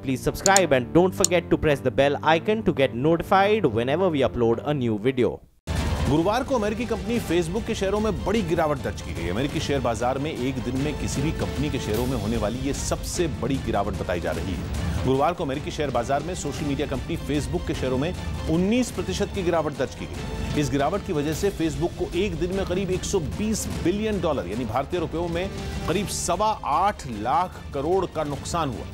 please subscribe and don't forget to press the bell icon to get notified whenever we upload a new video. गुरुवार को अमेरिकी company Facebook के शेयरों में बड़ी गिरावट दर्ज की गई। अमेरिकी शेयर बाजार में एक दिन में किसी भी कंपनी के शेयरों में होने वाली ये सबसे बड़ी गिरावट बताई जा रही है। गुरुवार को अमेरिकी शेयर बाजार में सोशल मीडिया कंपनी फेसबुक के शेयरों में 19% की गिरावट दर्ज की गई। इस गिरावट की वजह से फेसबुक को एक दिन में करीब $120 बिलियन यानी भारतीय रुपयों में करीब 8.25 लाख करोड़ का नुकसान हुआ।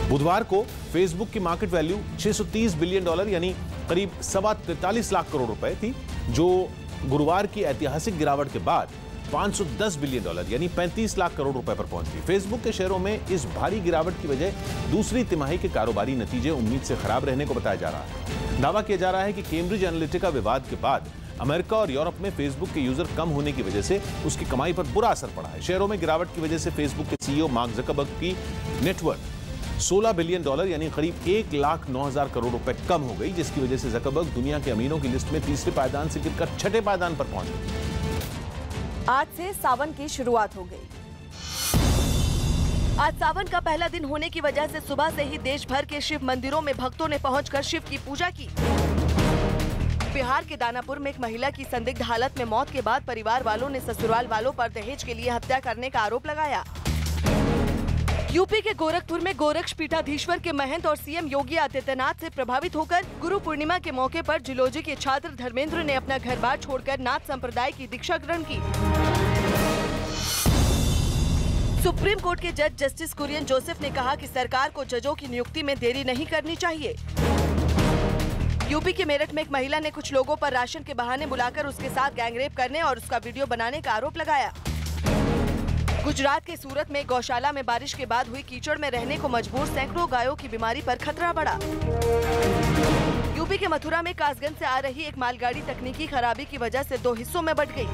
बुधवार को फेसबुक की मार्केट वैल्यू $630 बिलियन यानी करीब 43 लाख करोड़ रुपए थी, जो गुरुवार की ऐतिहासिक गिरावट के बाद $510 बिलियन यानी 35 लाख करोड़ रुपए पर पहुंच गई। फेसबुक के शेयरों में इस भारी गिरावट की वजह दूसरी तिमाही के कारोबारी नतीजे उम्मीद से खराब रहने को बताया जा रहा है। दावा किया जा रहा है कि कैम्ब्रिज एनालिटिका विवाद के बाद अमेरिका और यूरोप में फेसबुक के यूजर कम होने की वजह से उसकी कमाई पर बुरा असर पड़ा है। शेयरों में गिरावट की वजह से फेसबुक के सीईओ मार्क ज़करबर्ग की नेटवर्थ $16 बिलियन यानी करीब 1,09,000 करोड़ रुपए कम हो गई, जिसकी वजह से ज़करबर्ग दुनिया के अमीरों की लिस्ट में तीसरे पायदान से गिरकर छठे पायदान पर पहुंच गए। आज से सावन की शुरुआत हो गई। आज सावन का पहला दिन होने की वजह से सुबह से ही देश भर के शिव मंदिरों में भक्तों ने पहुंचकर शिव की पूजा की। बिहार के दानापुर में एक महिला की संदिग्ध हालत में मौत के बाद परिवार वालों ने ससुराल वालों पर दहेज के लिए हत्या करने का आरोप लगाया। यूपी के गोरखपुर में गोरक्ष पीठाधीश्वर के महंत और सीएम योगी आदित्यनाथ से प्रभावित होकर गुरु पूर्णिमा के मौके पर जिलोजी के छात्र धर्मेंद्र ने अपना घर बार छोड़कर नाथ संप्रदाय की दीक्षा ग्रहण की। सुप्रीम कोर्ट के जज जस्टिस कुरियन जोसेफ ने कहा कि सरकार को जजों की नियुक्ति में देरी नहीं करनी चाहिए। यूपी के मेरठ में एक महिला ने कुछ लोगों पर राशन के बहाने बुलाकर उसके साथ गैंगरेप करने और उसका वीडियो बनाने का आरोप लगाया। गुजरात के सूरत में गौशाला में बारिश के बाद हुई कीचड़ में रहने को मजबूर सैकड़ों गायों की बीमारी पर खतरा बढ़ा। यूपी के मथुरा में कासगंज से आ रही एक मालगाड़ी तकनीकी खराबी की वजह से 2 हिस्सों में बंट गई।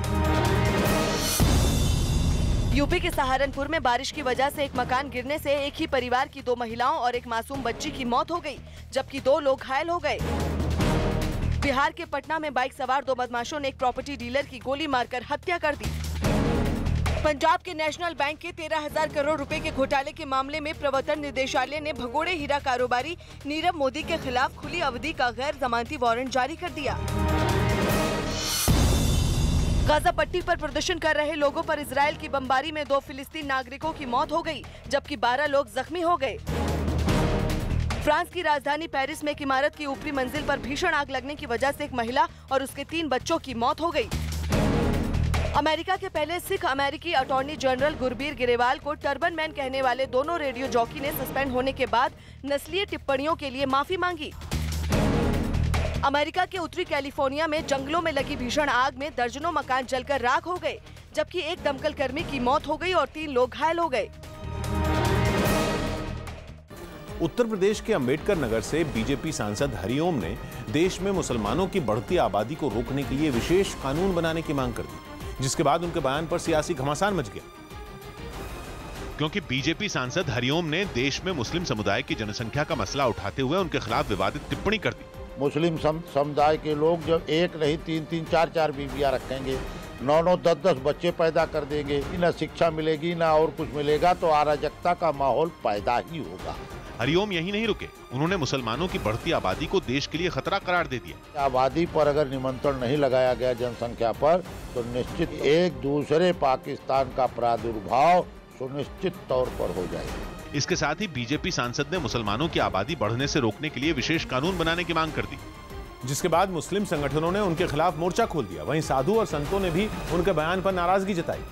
यूपी के सहारनपुर में बारिश की वजह से एक मकान गिरने से एक ही परिवार की 2 महिलाओं और एक मासूम बच्ची की मौत हो गई, जबकि 2 लोग घायल हो गए। बिहार के पटना में बाइक सवार 2 बदमाशों ने एक प्रॉपर्टी डीलर की गोली मारकर हत्या कर दी। पंजाब के नेशनल बैंक के 13,000 करोड़ रुपए के घोटाले के मामले में प्रवर्तन निदेशालय ने भगोड़े हीरा कारोबारी नीरव मोदी के खिलाफ खुली अवधि का गैर जमानती वारंट जारी कर दिया। गाजा पट्टी पर प्रदर्शन कर रहे लोगों पर इजरायल की बमबारी में 2 फिलिस्तीन नागरिकों की मौत हो गई, जबकि 12 लोग जख्मी हो गए। फ्रांस की राजधानी पेरिस में एक इमारत की ऊपरी मंजिल पर भीषण आग लगने की वजह से एक महिला और उसके 3 बच्चों की मौत हो गई। अमेरिका के पहले सिख अमेरिकी अटॉर्नी जनरल गुरबीर गिरेवाल को टर्बन मैन कहने वाले दोनों रेडियो जॉकी ने सस्पेंड होने के बाद नस्लीय टिप्पणियों के लिए माफी मांगी। अमेरिका के उत्तरी कैलिफोर्निया में जंगलों में लगी भीषण आग में दर्जनों मकान जलकर राख हो गए, जबकि एक दमकल कर्मी की मौत हो गई और 3 लोग घायल हो गए। उत्तर प्रदेश के अंबेडकर नगर से बीजेपी सांसद हरिओम ने देश में मुसलमानों की बढ़ती आबादी को रोकने के लिए विशेष कानून बनाने की मांग कर दी, जिसके बाद उनके बयान पर सियासी घमासान मच गया। क्योंकि बीजेपी सांसद हरिओम ने देश में मुस्लिम समुदाय की जनसंख्या का मसला उठाते हुए उनके खिलाफ विवादित टिप्पणी कर दी। मुस्लिम समुदाय के लोग जब एक नहीं 3-3, 4-4 बीवियां रखेंगे, 9-9, 10-10 बच्चे पैदा कर देंगे, न शिक्षा मिलेगी न और कुछ मिलेगा, तो अराजकता का माहौल पैदा ही होगा। हरिओम यही नहीं रुके, उन्होंने मुसलमानों की बढ़ती आबादी को देश के लिए खतरा करार दे दिया। आबादी पर अगर निमंत्रण नहीं लगाया गया जनसंख्या पर, तो निश्चित एक दूसरे पाकिस्तान का प्रादुर्भाव सुनिश्चित तौर पर हो जाएगा। इसके साथ ही बीजेपी सांसद ने मुसलमानों की आबादी बढ़ने से रोकने के लिए विशेष कानून बनाने की मांग कर दी, जिसके बाद मुस्लिम संगठनों ने उनके खिलाफ मोर्चा खोल दिया। वहीं साधु और संतों ने भी उनके बयान पर नाराजगी जताई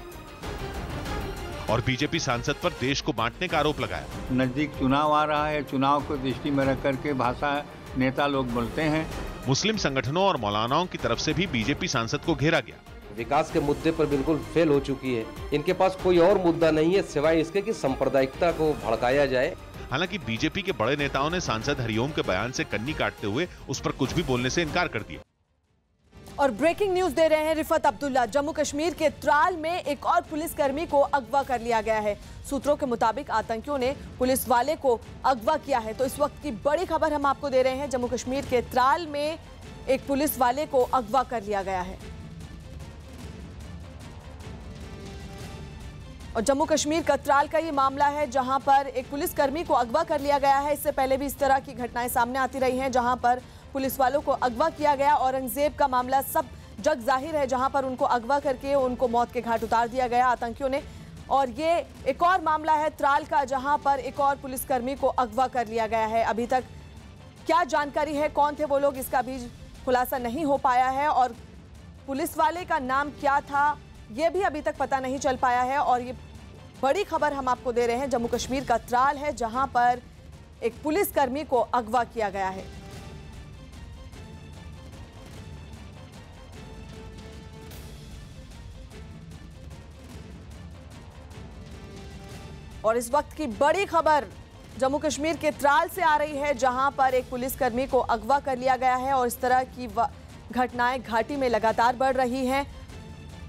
और बीजेपी सांसद पर देश को बांटने का आरोप लगाया। नजदीक चुनाव आ रहा है, चुनाव को दृष्टि में रख करके भाषा नेता लोग बोलते हैं। मुस्लिम संगठनों और मौलानाओं की तरफ से भी बीजेपी सांसद को घेरा गया। विकास के मुद्दे पर बिल्कुल फेल हो चुकी है। इनके पास कोई और मुद्दा नहीं है सिवाय इसके कि सांप्रदायिकता को भड़काया जाए। हालांकि बीजेपी के बड़े नेताओं ने सांसद हरिओम के बयान से कन्नी काटते हुए उस पर कुछ भी बोलने से इनकार कर दिया। और ब्रेकिंग न्यूज दे रहे हैं रिफत अब्दुल्ला। जम्मू कश्मीर के त्राल में एक और पुलिसकर्मी को अगवा कर लिया गया है। सूत्रों के मुताबिक आतंकियों ने पुलिस वाले को अगवा किया है। तो इस वक्त की बड़ी खबर हम आपको दे रहे हैं। जम्मू कश्मीर के त्राल में एक पुलिस वाले को अगवा कर लिया गया है। और जम्मू कश्मीर कतराल का ये मामला है जहां पर एक पुलिसकर्मी को अगवा कर लिया गया है। इससे पहले भी इस तरह की घटनाएं सामने आती रही हैं जहां पर पुलिस वालों को अगवा किया गया। औरंगजेब का मामला सब जग जाहिर है जहां पर उनको अगवा करके उनको मौत के घाट उतार दिया गया आतंकियों ने। और ये एक और मामला है त्राल का जहां पर एक और पुलिसकर्मी को अगवा कर लिया गया है। अभी तक क्या जानकारी है, कौन थे वो लोग, इसका भी खुलासा नहीं हो पाया है। और पुलिस वाले का नाम क्या था ये भी अभी तक पता नहीं चल पाया है। और ये बड़ी खबर हम आपको दे रहे हैं, जम्मू कश्मीर का त्राल है जहां पर एक पुलिसकर्मी को अगवा किया गया है। और इस वक्त की बड़ी खबर जम्मू कश्मीर के त्राल से आ रही है जहां पर एक पुलिसकर्मी को अगवा कर लिया गया है और इस तरह की घटनाएं घाटी में लगातार बढ़ रही हैं।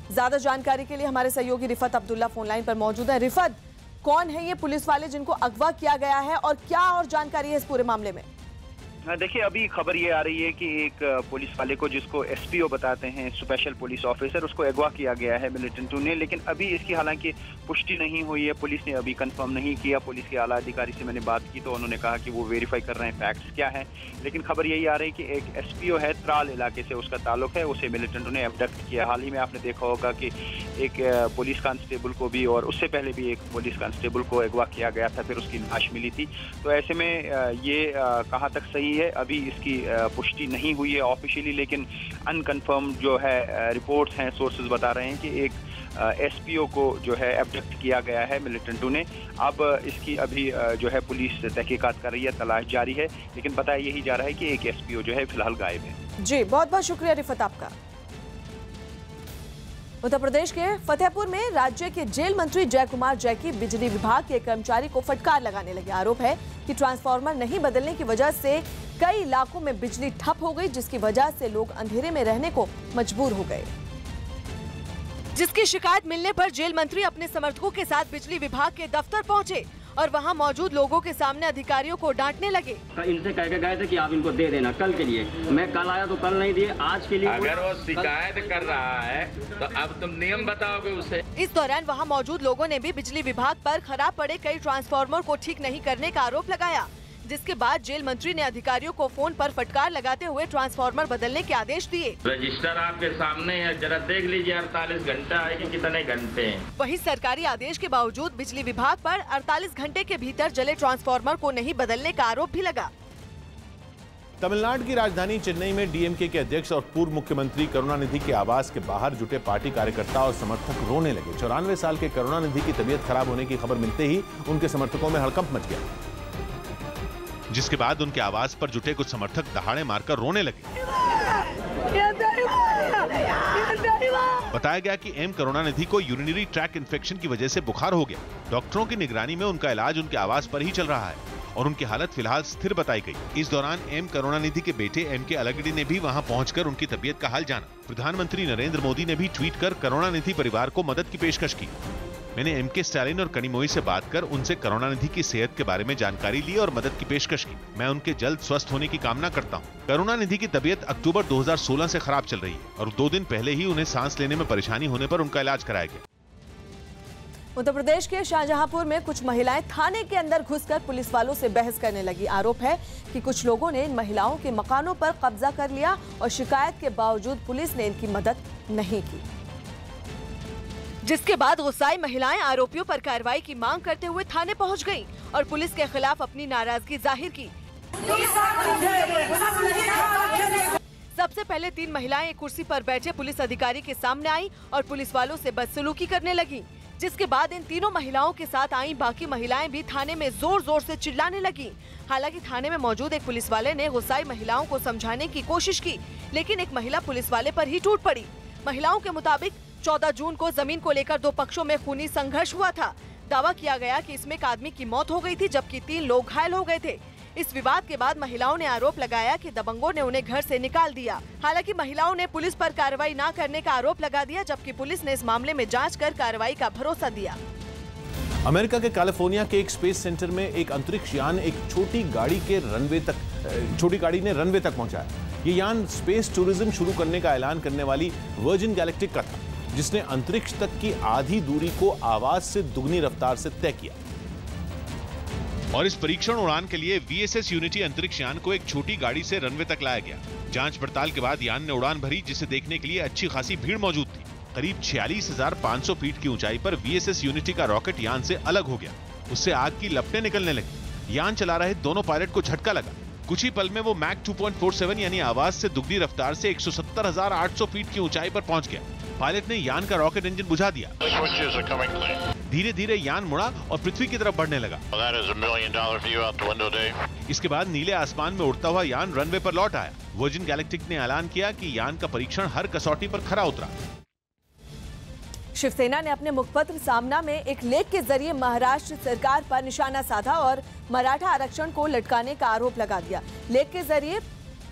ज्यादा जानकारी के लिए हमारे सहयोगी रिफत अब्दुल्ला फोन लाइन पर मौजूद है। रिफत, कौन है ये पुलिस वाले जिनको अगवा किया गया है और क्या और जानकारी है इस पूरे मामले में? देखिए, अभी खबर ये आ रही है कि एक पुलिस वाले को, जिसको एसपीओ बताते हैं, स्पेशल पुलिस ऑफिसर, उसको अगवा किया गया है मिलिटेंट टू ने। लेकिन अभी इसकी हालांकि पुष्टि नहीं हुई है, पुलिस ने अभी कंफर्म नहीं किया। पुलिस के आला अधिकारी से मैंने बात की तो उन्होंने कहा कि वो वेरीफाई कर रहे हैं फैक्ट्स क्या है। लेकिन खबर यही आ रही है कि एक एसपीओ है, त्राल इलाके से उसका ताल्लुक है, उसे मिलिटेंट ने अबडक्ट किया। हाल ही में आपने देखा होगा कि एक पुलिस कांस्टेबल को भी, और उससे पहले भी एक पुलिस कांस्टेबल को अगवा किया गया था, फिर उसकी लाश मिली थी। तो ऐसे में ये कहाँ तक सही है अभी इसकी पुष्टि नहीं हुई है ऑफिशियली, लेकिन अनकन्फर्म जो है रिपोर्ट्स हैं, सोर्सेज बता रहे हैं कि एक एसपीओ को जो है एबडक्ट किया गया है मिलिटेंट ने। अब इसकी अभी जो है पुलिस तहकीकात कर रही है, तलाश जारी है, लेकिन बताया यही जा रहा है कि एक एसपीओ जो है फिलहाल गायब है। जी, बहुत बहुत शुक्रिया रिफत आपका। उत्तर प्रदेश के फतेहपुर में राज्य के जेल मंत्री जय कुमार जैकी बिजली विभाग के कर्मचारी को फटकार लगाने लगे। आरोप है कि ट्रांसफार्मर नहीं बदलने की वजह से कई इलाकों में बिजली ठप हो गई, जिसकी वजह से लोग अंधेरे में रहने को मजबूर हो गए। जिसकी शिकायत मिलने पर जेल मंत्री अपने समर्थकों के साथ बिजली विभाग के दफ्तर पहुंचे और वहां मौजूद लोगों के सामने अधिकारियों को डांटने लगे। इनसे कह के गए थे कि आप इनको दे देना कल के लिए। मैं कल आया तो कल नहीं दिए, आज के लिए। अगर वो शिकायत कर रहा है तो अब तुम नियम बताओगे उसे। इस दौरान वहां मौजूद लोगों ने भी बिजली विभाग पर खराब पड़े कई ट्रांसफार्मर को ठीक नहीं करने का आरोप लगाया, जिसके बाद जेल मंत्री ने अधिकारियों को फोन पर फटकार लगाते हुए ट्रांसफार्मर बदलने के आदेश दिए। रजिस्टर आपके सामने है, जरा देख लीजिए 48 घंटा है कि कितने घंटे हैं। वहीं सरकारी आदेश के बावजूद बिजली विभाग पर 48 घंटे के भीतर जले ट्रांसफार्मर को नहीं बदलने का आरोप भी लगा। तमिलनाडु की राजधानी चेन्नई में डीएमके के अध्यक्ष और पूर्व मुख्यमंत्री करुणानिधि के आवास के बाहर जुटे पार्टी कार्यकर्ता और समर्थक रोने लगे। 94 साल के करुणानिधि की तबीयत खराब होने की खबर मिलते ही उनके समर्थकों में हड़कंप मच गया, जिसके बाद उनके आवास पर जुटे कुछ समर्थक दहाड़े मारकर रोने लगे। बताया गया कि एम करुणानिधि को यूरिनरी ट्रैक इन्फेक्शन की वजह से बुखार हो गया। डॉक्टरों की निगरानी में उनका इलाज उनके आवास पर ही चल रहा है और उनकी हालत फिलहाल स्थिर बताई गई। इस दौरान एम करुणानिधि के बेटे एम के अलगड़ी ने भी वहां पहुंचकर उनकी तबीयत का हाल जाना। प्रधानमंत्री नरेंद्र मोदी ने भी ट्वीट कर करुणानिधि परिवार को मदद की पेशकश की। मैंने एम के स्टालिन और कनिमोई से बात कर उनसे करुणानिधि की सेहत के बारे में जानकारी ली और मदद की पेशकश की। मैं उनके जल्द स्वस्थ होने की कामना करता हूं। करुणानिधि की तबीयत अक्टूबर 2016 से खराब चल रही है और 2 दिन पहले ही उन्हें सांस लेने में परेशानी होने पर उनका इलाज कराया गया। उत्तर प्रदेश के शाहजहांपुर में कुछ महिलाएं थाने के अंदर घुसकर पुलिस वालों से बहस करने लगी। आरोप है कि कुछ लोगों ने इन महिलाओं के मकानों पर कब्जा कर लिया और शिकायत के बावजूद पुलिस ने इनकी मदद नहीं की, जिसके बाद गुस्साई महिलाएं आरोपियों पर कार्रवाई की मांग करते हुए थाने पहुंच गईं और पुलिस के खिलाफ अपनी नाराजगी जाहिर की। सबसे पहले 3 महिलाएं एक कुर्सी पर बैठे पुलिस अधिकारी के सामने आईं और पुलिस वालों से बदसलूकी करने लगीं, जिसके बाद इन तीनों महिलाओं के साथ आई बाकी महिलाएं भी थाने में जोर जोर से चिल्लाने लगीं। हालांकि थाने में मौजूद एक पुलिस वाले ने गुस्साई महिलाओं को समझाने की कोशिश की, लेकिन एक महिला पुलिस वाले पर ही टूट पड़ी। महिलाओं के मुताबिक 14 जून को जमीन को लेकर 2 पक्षों में खूनी संघर्ष हुआ था। दावा किया गया कि इसमें एक आदमी की मौत हो गई थी जबकि 3 लोग घायल हो गए थे। इस विवाद के बाद महिलाओं ने आरोप लगाया कि दबंगों ने उन्हें घर से निकाल दिया। हालांकि महिलाओं ने पुलिस पर कार्रवाई न करने का आरोप लगा दिया, जबकि पुलिस ने इस मामले में जांच कर कार्रवाई का भरोसा दिया। अमेरिका के कैलिफोर्निया के एक स्पेस सेंटर में एक अंतरिक्ष यान एक छोटी गाड़ी ने रनवे तक पहुंचाया। ये यान स्पेस टूरिज्म शुरू करने का ऐलान करने वाली वर्जिन गैलेक्टिक का था। जिसने अंतरिक्ष तक की आधी दूरी को आवाज से दुगनी रफ्तार से तय किया। और इस परीक्षण उड़ान के लिए VSS यूनिटी अंतरिक्ष यान को एक छोटी गाड़ी से रनवे तक लाया गया। जांच पड़ताल के बाद यान ने उड़ान भरी, जिसे देखने के लिए अच्छी खासी भीड़ मौजूद थी। करीब 46,500 फीट की ऊंचाई पर VSS यूनिटी का रॉकेट यान से अलग हो गया। उससे आग की लपटें निकलने लगी। यान चला रहे दोनों पायलट को झटका लगा। कुछ ही पल में वो मैक 2.47 यानी आवाज से दुगनी रफ्तार से 170,800 फीट की ऊंचाई पर पहुंच गया। पायलट ने यान का रॉकेट इंजन बुझा दिया। धीरे धीरे यान मुड़ा और पृथ्वी की तरफ बढ़ने लगा। इसके बाद नीले आसमान में उड़ता हुआ यान रनवे पर लौट आया। वर्जिन गैलेक्टिक ने ऐलान किया कि यान का परीक्षण हर कसौटी पर खरा उतरा। शिवसेना ने अपने मुखपत्र सामना में एक लेख के जरिए महाराष्ट्र सरकार पर निशाना साधा और मराठा आरक्षण को लटकाने का आरोप लगा दिया। लेख के जरिए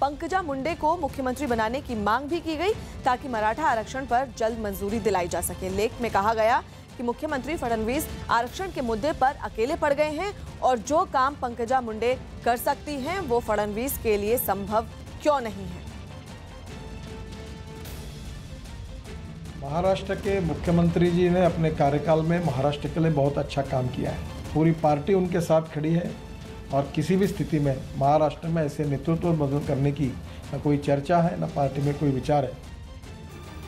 पंकजा मुंडे को मुख्यमंत्री बनाने की मांग भी की गई ताकि मराठा आरक्षण पर जल्द मंजूरी दिलाई जा सके। लेख में कहा गया कि मुख्यमंत्री फडणवीस आरक्षण के मुद्दे पर अकेले पड़ गए हैं और जो काम पंकजा मुंडे कर सकती हैं वो फडणवीस के लिए संभव क्यों नहीं है। महाराष्ट्र के मुख्यमंत्री जी ने अपने कार्यकाल में महाराष्ट्र के लिए बहुत अच्छा काम किया है। पूरी पार्टी उनके साथ खड़ी है और किसी भी स्थिति में महाराष्ट्र में ऐसे नेतृत्व बदल करने की न कोई चर्चा है, न पार्टी में कोई विचार है।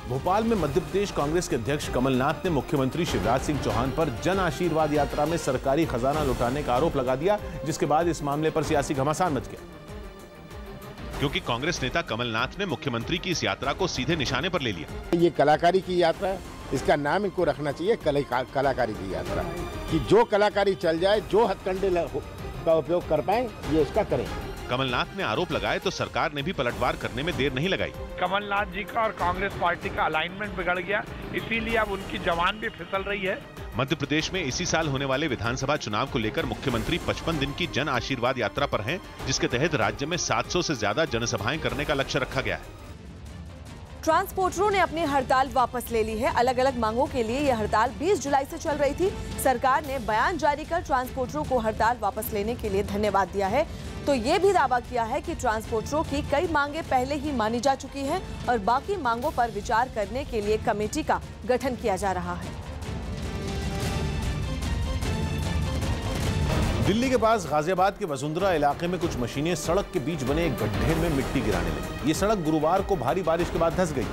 भोपाल में मध्य प्रदेश कांग्रेस के अध्यक्ष कमलनाथ ने मुख्यमंत्री शिवराज सिंह चौहान पर जन आशीर्वाद यात्रा में सरकारी खजाना लुटाने का आरोप लगा दिया, जिसके बाद इस मामले पर सियासी घमासान मच गया। क्योंकि कांग्रेस नेता कमलनाथ ने मुख्यमंत्री की इस यात्रा को सीधे निशाने पर ले लिया। ये कलाकारी की यात्रा है, इसका नाम इनको रखना चाहिए कलाकारी की यात्रा, कि जो कलाकारी चल जाए, जो हथकंडे का उपयोग कर पाए ये उसका करें। कमलनाथ ने आरोप लगाए तो सरकार ने भी पलटवार करने में देर नहीं लगाई। कमलनाथ जी का और कांग्रेस पार्टी का अलाइनमेंट बिगड़ गया, इसीलिए अब उनकी जवान भी फिसल रही है। मध्य प्रदेश में इसी साल होने वाले विधानसभा चुनाव को लेकर मुख्यमंत्री 55 दिन की जन आशीर्वाद यात्रा पर हैं, जिसके तहत राज्य में 700 से ज्यादा जनसभाएं करने का लक्ष्य रखा गया है। ट्रांसपोर्टरों ने अपनी हड़ताल वापस ले ली है। अलग अलग मांगों के लिए यह हड़ताल 20 जुलाई से चल रही थी। सरकार ने बयान जारी कर ट्रांसपोर्टरों को हड़ताल वापस लेने के लिए धन्यवाद दिया है, तो ये भी दावा किया है कि ट्रांसपोर्टरों की कई मांगे पहले ही मानी जा चुकी हैं और बाकी मांगों पर विचार करने के लिए कमेटी का गठन किया जा रहा है। दिल्ली के पास गाजियाबाद के वसुंधरा इलाके में कुछ मशीनें सड़क के बीच बने एक गड्ढे में मिट्टी गिराने लगी। ये सड़क गुरुवार को भारी बारिश के बाद धंस गई,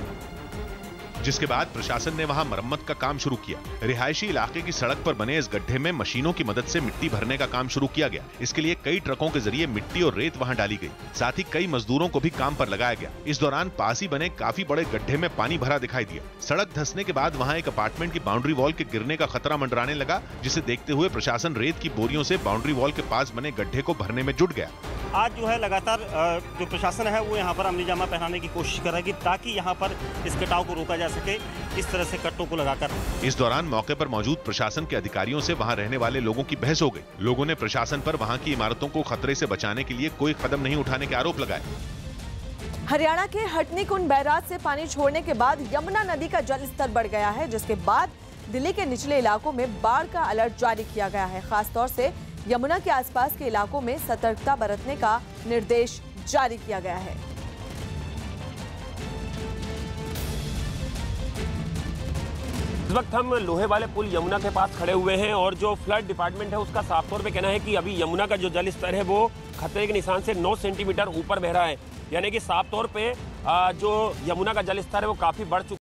जिसके बाद प्रशासन ने वहां मरम्मत का काम शुरू किया। रिहायशी इलाके की सड़क पर बने इस गड्ढे में मशीनों की मदद से मिट्टी भरने का काम शुरू किया गया। इसके लिए कई ट्रकों के जरिए मिट्टी और रेत वहां डाली गई। साथ ही कई मजदूरों को भी काम पर लगाया गया। इस दौरान पास ही बने काफी बड़े गड्ढे में पानी भरा दिखाई दिया। सड़क धंसने के बाद वहां एक अपार्टमेंट की बाउंड्री वॉल के गिरने का खतरा मंडराने लगा, जिसे देखते हुए प्रशासन रेत की बोरियों से बाउंड्री वॉल के पास बने गड्ढे को भरने में जुट गया। आज जो है लगातार जो प्रशासन है वो यहाँ पर अमली जामा पहनाने की कोशिश कर रहा है ताकि यहाँ पर इस कटाव को रोका जा सके, इस तरह से कट्टों को लगाकर। इस दौरान मौके पर मौजूद प्रशासन के अधिकारियों से वहाँ रहने वाले लोगों की बहस हो गई। लोगों ने प्रशासन पर वहाँ की इमारतों को खतरे से बचाने के लिए कोई कदम नहीं उठाने के आरोप लगाए। हरियाणा के हटनीकुंड बैराज से पानी छोड़ने के बाद यमुना नदी का जल स्तर बढ़ गया है, जिसके बाद दिल्ली के निचले इलाकों में बाढ़ का अलर्ट जारी किया गया है। खासतौर से यमुना के आसपास के इलाकों में सतर्कता बरतने का निर्देश जारी किया गया है। इस वक्त हम लोहे वाले पुल यमुना के पास खड़े हुए हैं और जो फ्लड डिपार्टमेंट है उसका साफ तौर पे कहना है कि अभी यमुना का जो जल स्तर है वो खतरे के निशान से 9 सेंटीमीटर ऊपर बह रहा है, यानी कि साफ तौर पे जो यमुना का जल स्तर है वो काफी बढ़ चुका है।